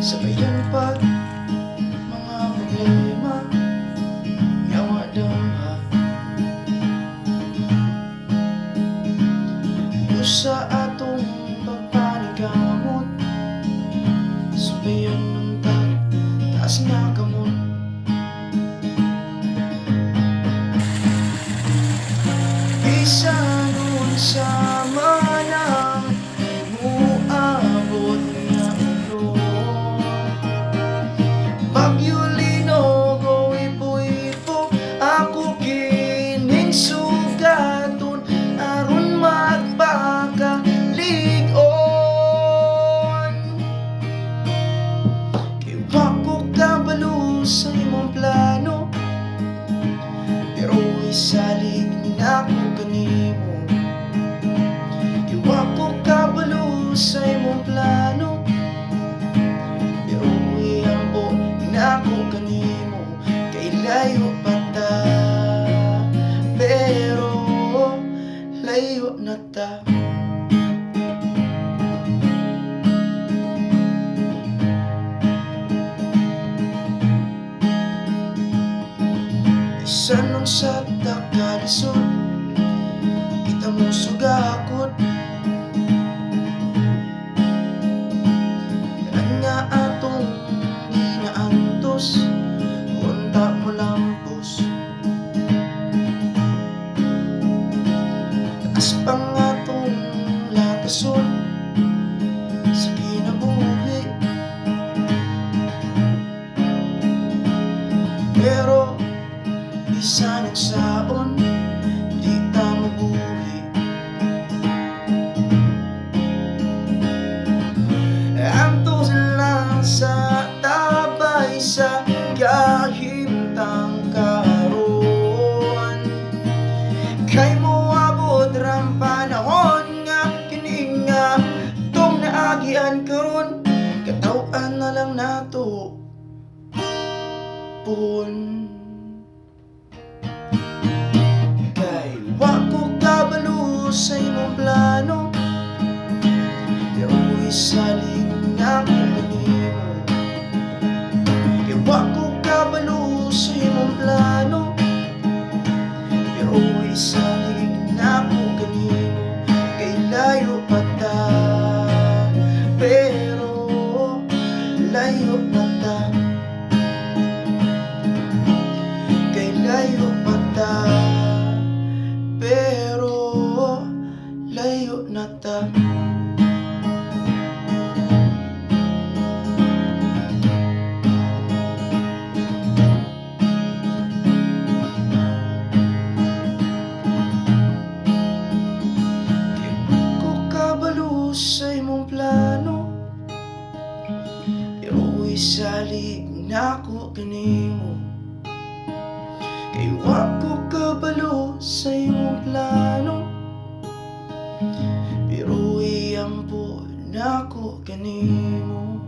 Sabayan pag mga problema yawa damha. Ayos sa atong pagpanigamot, sabayan ng taas na kamot. Isa nun sa manang muabot nga ulo, Bagyo Linog o ipo-ipo, ako kining sugaton aron magpakaligon. Kay wa ko kabalo sa imong plano, pero isalig na ko kanimo. Kay wa ko kabalo sa imong plano, pero iampo na ko kanimo. Kay layo pa ta, pero layo na ta. Isa nun sa takalisod, kita mo sugakot. Yan nga atong ginaantos, unta mo lampos. Taas pa nga atong lakason sa kinabuhi, pero isa ng saon, di ta mabuhi. Antos lang sa tabay sa kahimtang karon, kay moabot rang panahon nga kini nga tong naagian karon. Kataw-an na lang nato pun. Sa imong plano, pero isalig na ko kanimo. Kay wa ko kabalo sa imong plano, pero isalig na ko kanimo. Kay layo pa ta, pero layo pa ta. Kay layo pa ta, pero layo na ta. Di ko kabalo sa imong plano, pero isalig na ko kanimo. Kay wa ko kabalo sa imong plano, pero iampo na ko kanimo.